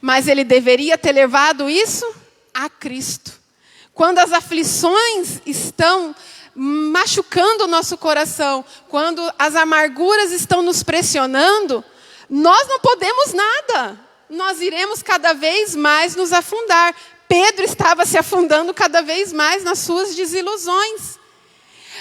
Mas ele deveria ter levado isso a Cristo. Quando as aflições estão machucando o nosso coração, quando as amarguras estão nos pressionando, nós não podemos nada. Nós iremos cada vez mais nos afundar. Pedro estava se afundando cada vez mais nas suas desilusões.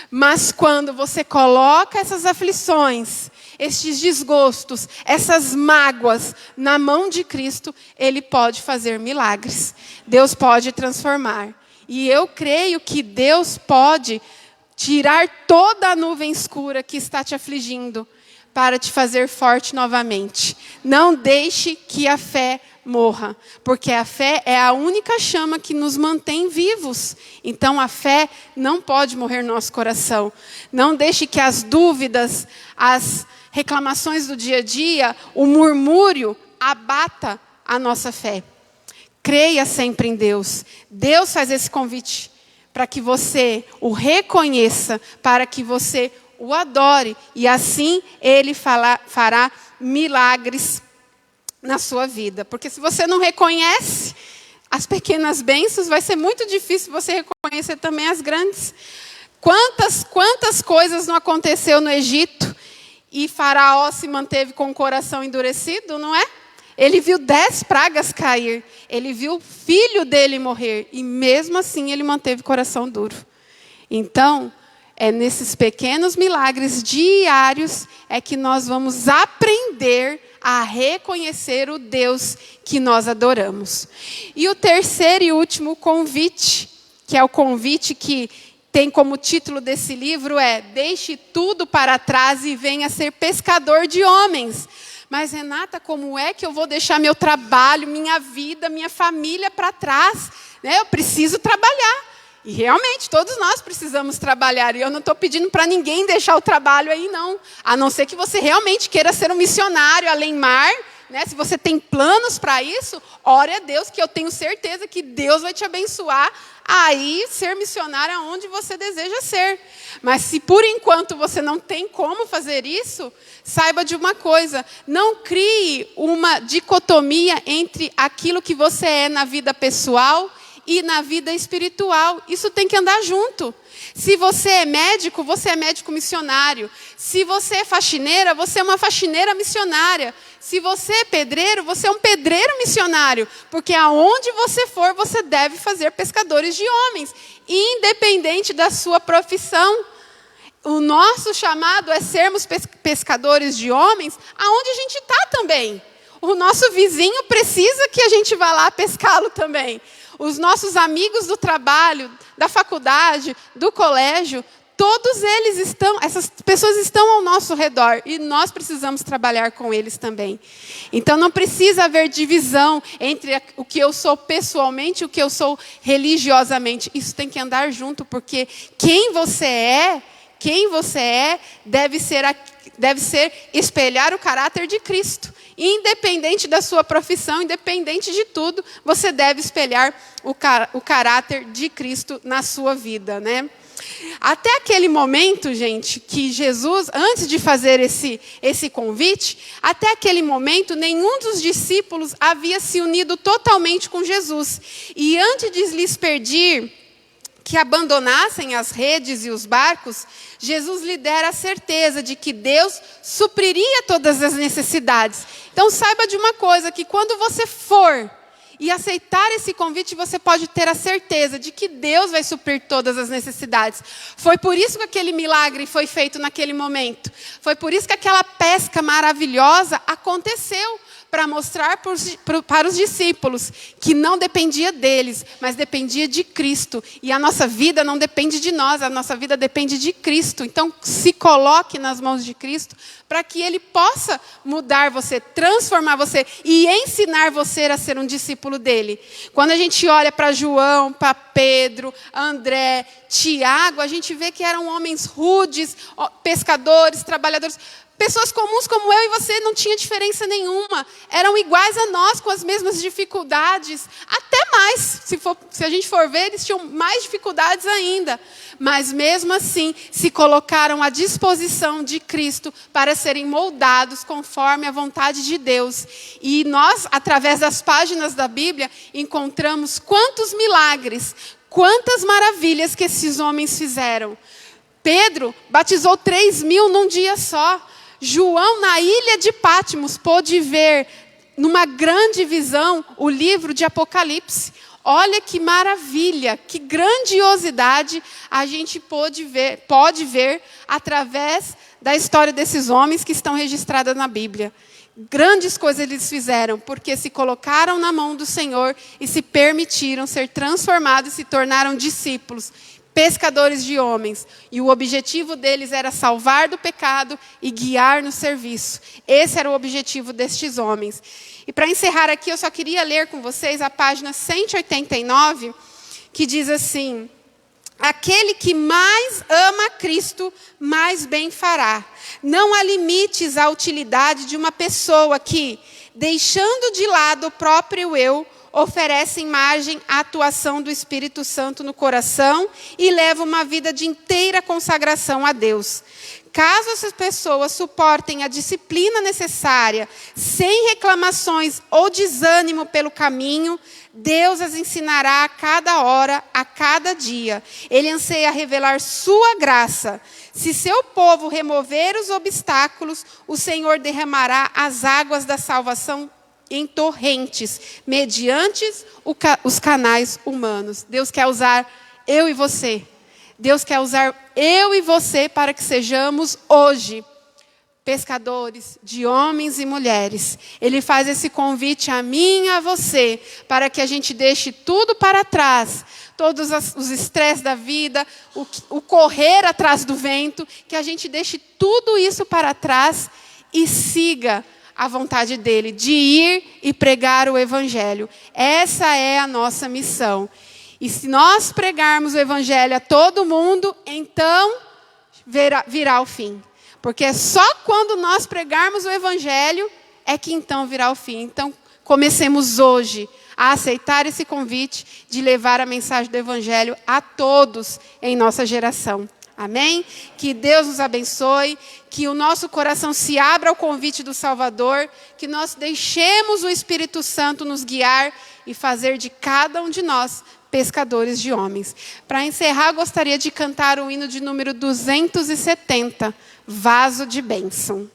Mas quando você coloca essas aflições, estes desgostos, essas mágoas na mão de Cristo, Ele pode fazer milagres. Deus pode transformar. E eu creio que Deus pode tirar toda a nuvem escura que está te afligindo para te fazer forte novamente. Não deixe que a fé morra, porque a fé é a única chama que nos mantém vivos. Então a fé não pode morrer no nosso coração. Não deixe que as dúvidas, as reclamações do dia a dia, o murmúrio abata a nossa fé. Creia sempre em Deus. Deus faz esse convite para que você o reconheça, para que você o adore, e assim Ele fará milagres na sua vida. Porque se você não reconhece as pequenas bênçãos, vai ser muito difícil você reconhecer também as grandes. Quantas coisas não aconteceu no Egito e Faraó se manteve com o coração endurecido, não é? Ele viu 10 pragas cair, ele viu o filho dele morrer, e mesmo assim ele manteve o coração duro. Então, é nesses pequenos milagres diários é que nós vamos aprender a reconhecer o Deus que nós adoramos. E o terceiro e último convite, que é o convite que tem como título desse livro, é: deixe tudo para trás e venha ser pescador de homens. Mas, Renata, como é que eu vou deixar meu trabalho, minha vida, minha família para trás? Né? Eu preciso trabalhar. E realmente, todos nós precisamos trabalhar. E eu não estou pedindo para ninguém deixar o trabalho aí, não. A não ser que você realmente queira ser um missionário além-mar. Né? Se você tem planos para isso, ore a Deus, que eu tenho certeza que Deus vai te abençoar aí ser missionário aonde você deseja ser. Mas se por enquanto você não tem como fazer isso, saiba de uma coisa: não crie uma dicotomia entre aquilo que você é na vida pessoal e na vida espiritual. Isso tem que andar junto. Se você é médico missionário. Se você é faxineira, você é uma faxineira missionária. Se você é pedreiro, você é um pedreiro missionário. Porque aonde você for, você deve fazer pescadores de homens, independente da sua profissão. O nosso chamado é sermos pescadores de homens aonde a gente está também. O nosso vizinho precisa que a gente vá lá pescá-lo também. Os nossos amigos do trabalho, da faculdade, do colégio, todos eles essas pessoas estão ao nosso redor e nós precisamos trabalhar com eles também. Então não precisa haver divisão entre o que eu sou pessoalmente e o que eu sou religiosamente. Isso tem que andar junto, porque quem você é deve ser espelhar o caráter de Cristo. Independente da sua profissão, independente de tudo, você deve espelhar o caráter de Cristo na sua vida, né? Até aquele momento, gente, que Jesus, antes de fazer esse convite, até aquele momento, nenhum dos discípulos havia se unido totalmente com Jesus. E antes de lhes pedir que abandonassem as redes e os barcos, Jesus lhe dera a certeza de que Deus supriria todas as necessidades. Então saiba de uma coisa, que quando você for e aceitar esse convite, você pode ter a certeza de que Deus vai suprir todas as necessidades. Foi por isso que aquele milagre foi feito naquele momento. Foi por isso que aquela pesca maravilhosa aconteceu, para mostrar para os discípulos que não dependia deles, mas dependia de Cristo. E a nossa vida não depende de nós, a nossa vida depende de Cristo. Então, se coloque nas mãos de Cristo, para que Ele possa mudar você, transformar você e ensinar você a ser um discípulo dEle. Quando a gente olha para João, para Pedro, André, Tiago, a gente vê que eram homens rudes, pescadores, trabalhadores. Pessoas comuns como eu e você, não tinha diferença nenhuma. Eram iguais a nós, com as mesmas dificuldades. Até mais. Se a gente for ver, eles tinham mais dificuldades ainda. Mas mesmo assim, se colocaram à disposição de Cristo para serem moldados conforme a vontade de Deus. E nós, através das páginas da Bíblia, encontramos quantos milagres, quantas maravilhas que esses homens fizeram. Pedro batizou 3.000 num dia só. João, na ilha de Patmos, pôde ver, numa grande visão, o livro de Apocalipse. Olha que maravilha, que grandiosidade a gente pode ver através da história desses homens que estão registradas na Bíblia. Grandes coisas eles fizeram, porque se colocaram na mão do Senhor e se permitiram ser transformados e se tornaram discípulos, pescadores de homens. E o objetivo deles era salvar do pecado e guiar no serviço. Esse era o objetivo destes homens. E para encerrar aqui, eu só queria ler com vocês a página 189, que diz assim: aquele que mais ama Cristo, mais bem fará. Não há limites à utilidade de uma pessoa que, deixando de lado o próprio eu, oferece margem à atuação do Espírito Santo no coração e leva uma vida de inteira consagração a Deus. Caso essas pessoas suportem a disciplina necessária, sem reclamações ou desânimo pelo caminho, Deus as ensinará a cada hora, a cada dia. Ele anseia revelar sua graça. Se seu povo remover os obstáculos, o Senhor derramará as águas da salvação em torrentes, mediante os canais humanos. Deus quer usar eu e você. Deus quer usar eu e você para que sejamos hoje pescadores de homens e mulheres. Ele faz esse convite a mim e a você, para que a gente deixe tudo para trás, todos os estresses da vida, o correr atrás do vento, que a gente deixe tudo isso para trás e siga a vontade dele, de ir e pregar o Evangelho. Essa é a nossa missão. E se nós pregarmos o Evangelho a todo mundo, então virá o fim. Porque é só quando nós pregarmos o Evangelho é que então virá o fim. Então, comecemos hoje a aceitar esse convite de levar a mensagem do Evangelho a todos em nossa geração. Amém? Que Deus nos abençoe, que o nosso coração se abra ao convite do Salvador, que nós deixemos o Espírito Santo nos guiar e fazer de cada um de nós pescadores de homens. Para encerrar, gostaria de cantar o hino de número 270, Vaso de Bênção.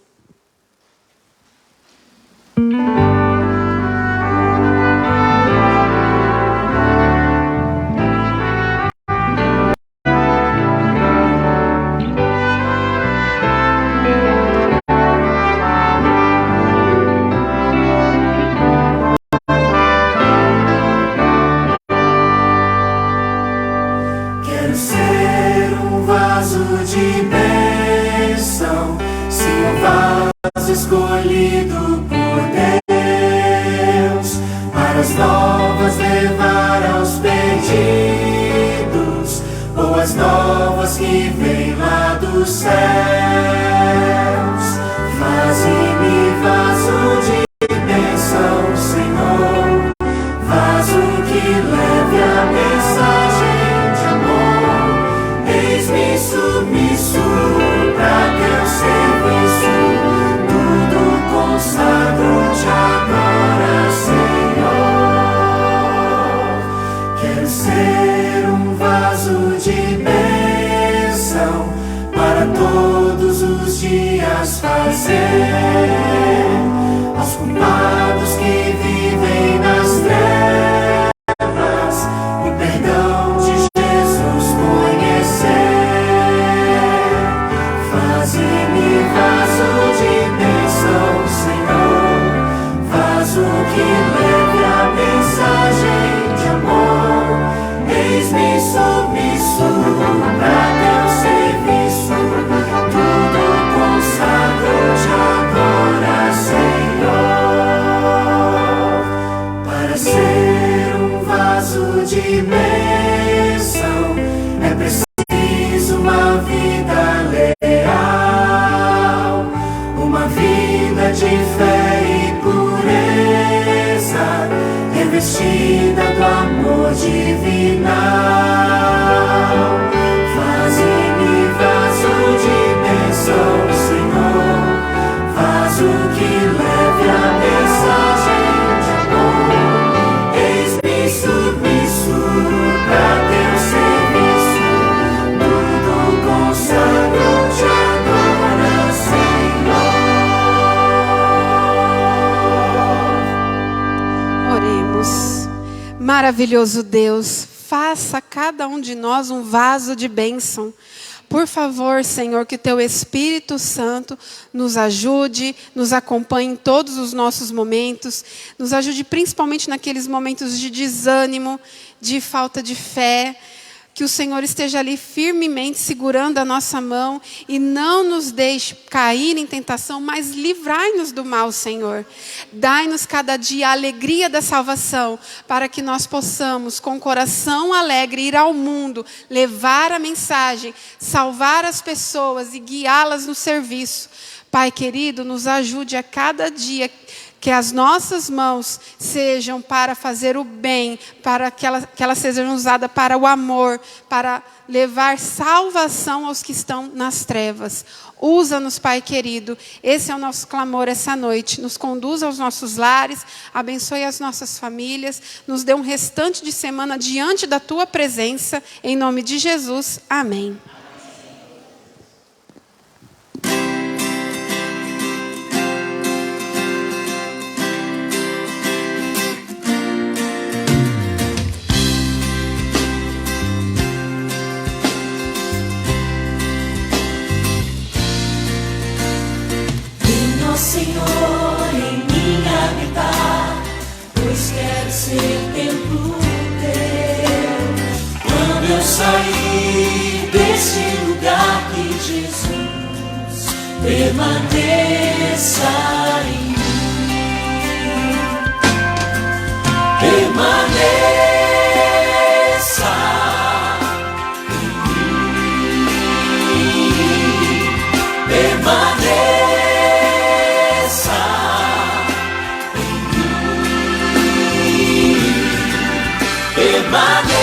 Escolhido por Deus, para as novas levar aos perdidos, boas novas que vêm lá dos céus. Faze-me vaso de bênção, Senhor, vaso que leve a mensagem de amor. Eis-me submisso para teu serviço, consagro-te agora, Senhor. Quero ser um vaso de bênção para todos os dias fazer aos culpados que vivem nas trevas o perdão de Jesus conhecer. Faze-me vaso de bênção, Senhor, vaso que leve a mensagem de amor. Eis-me submisso para teu serviço, tudo consagro-te agora, Senhor. Para ser um vaso de bênção é preciso uma vida leal, uma vida de fé e pureza, revestida do amor divinal. Faze-me vaso de bênção, Senhor, vaso que leve a mensagem de amor. Eis-me submisso para teu serviço, tudo consagro-te agora, Senhor. Oremos. Maravilhoso Deus, faça cada um de nós um vaso de bênção. Por favor, Senhor, que Teu Espírito Santo nos ajude, nos acompanhe em todos os nossos momentos, nos ajude principalmente naqueles momentos de desânimo, de falta de fé, que o Senhor esteja ali firmemente segurando a nossa mão e não nos deixe cair em tentação, mas livrai-nos do mal, Senhor. Dai-nos cada dia a alegria da salvação, para que nós possamos, com coração alegre, ir ao mundo, levar a mensagem, salvar as pessoas e guiá-las no serviço. Pai querido, nos ajude a cada dia, que as nossas mãos sejam para fazer o bem, para que elas sejam usadas para o amor, para levar salvação aos que estão nas trevas. Usa-nos, Pai querido. Esse é o nosso clamor essa noite. Nos conduza aos nossos lares, abençoe as nossas famílias, nos dê um restante de semana diante da Tua presença. Em nome de Jesus, amém. Senhor, em mim habitar, pois quero ser templo teu. Quando eu sair deste lugar, que Jesus permaneça em mim. Permaneça em mim. Permaneça. Permaneça.